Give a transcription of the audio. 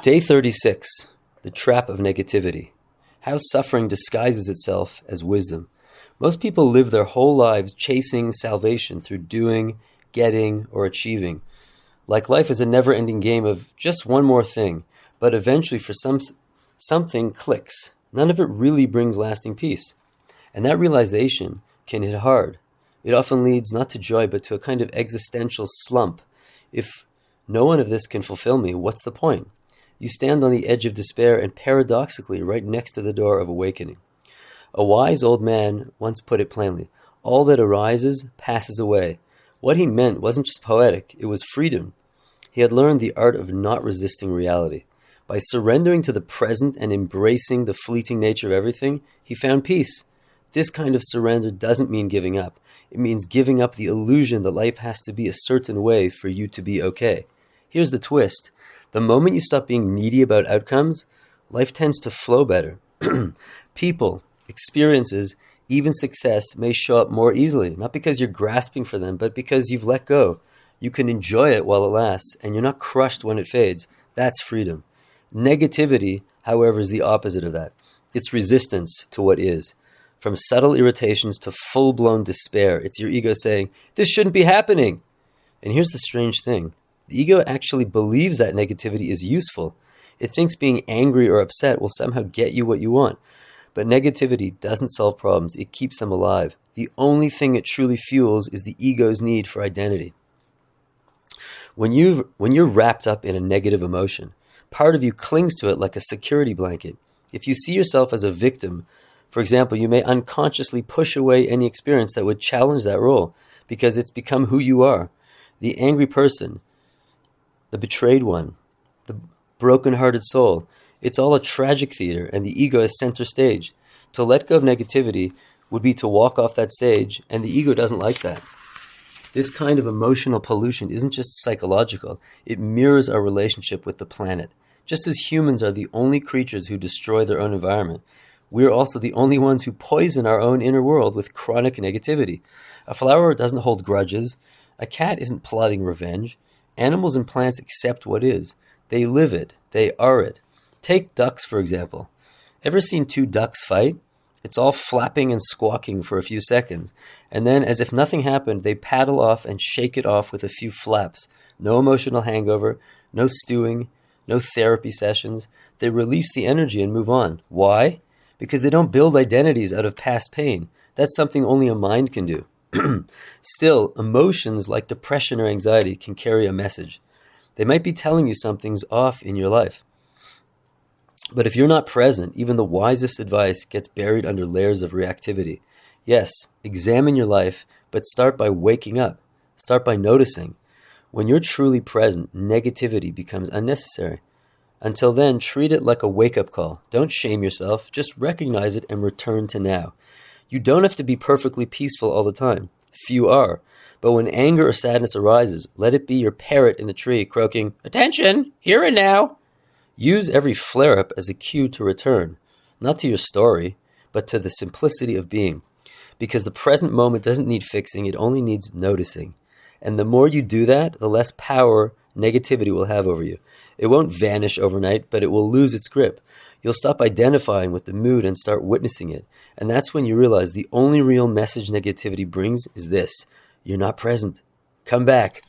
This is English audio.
Day 36. The Trap of Negativity. How suffering disguises itself as wisdom. Most people live their whole lives chasing salvation through doing, getting, or achieving. Like life is a never-ending game of just one more thing, but eventually something clicks. None of it really brings lasting peace. And that realization can hit hard. It often leads not to joy, but to a kind of existential slump. If no one of this can fulfill me, what's the point? You stand on the edge of despair and paradoxically right next to the door of awakening. A wise old man once put it plainly, all that arises passes away. What he meant wasn't just poetic, it was freedom. He had learned the art of not resisting reality. By surrendering to the present and embracing the fleeting nature of everything, he found peace. This kind of surrender doesn't mean giving up. It means giving up the illusion that life has to be a certain way for you to be okay. Here's the twist. The moment you stop being needy about outcomes, life tends to flow better. People, experiences, even success may show up more easily, not because you're grasping for them, but because you've let go. You can enjoy it while it lasts, and you're not crushed when it fades. That's freedom. Negativity, however, is the opposite of that. It's resistance to what is. From subtle irritations to full-blown despair, it's your ego saying, this shouldn't be happening. And here's the strange thing. The ego actually believes that negativity is useful. It thinks being angry or upset will somehow get you what you want. But negativity doesn't solve problems. It keeps them alive. The only thing it truly fuels is the ego's need for identity. When you're wrapped up in a negative emotion, part of you clings to it like a security blanket. If you see yourself as a victim, for example, you may unconsciously push away any experience that would challenge that role because it's become who you are. The angry person, the betrayed one, the broken-hearted soul. It's all a tragic theater, and the ego is center stage. To let go of negativity would be to walk off that stage, and the ego doesn't like that. This kind of emotional pollution isn't just psychological. It mirrors our relationship with the planet. Just as humans are the only creatures who destroy their own environment, we're also the only ones who poison our own inner world with chronic negativity. A flower doesn't hold grudges. A cat isn't plotting revenge. Animals and plants accept what is. They live it. They are it. Take ducks, for example. Ever seen two ducks fight? It's all flapping and squawking for a few seconds, and then, as if nothing happened, they paddle off and shake it off with a few flaps. No emotional hangover, no stewing, no therapy sessions. They release the energy and move on. Why? Because they don't build identities out of past pain. That's something only a mind can do. Still, emotions like depression or anxiety can carry a message. They might be telling you something's off in your life. But if you're not present, even the wisest advice gets buried under layers of reactivity. Yes, examine your life, but start by waking up. Start by noticing. When you're truly present, negativity becomes unnecessary. Until then, treat it like a wake-up call. Don't shame yourself. Just recognize it and return to now. You don't have to be perfectly peaceful all the time. Few are. But when anger or sadness arises, let it be your parrot in the tree croaking, "Attention, here and now." Use every flare-up as a cue to return, not to your story, but to the simplicity of being. Because the present moment doesn't need fixing, it only needs noticing. And the more you do that, the less power negativity will have over you. It won't vanish overnight, but it will lose its grip. You'll stop identifying with the mood and start witnessing it. And that's when you realize the only real message negativity brings is this: you're not present. Come back.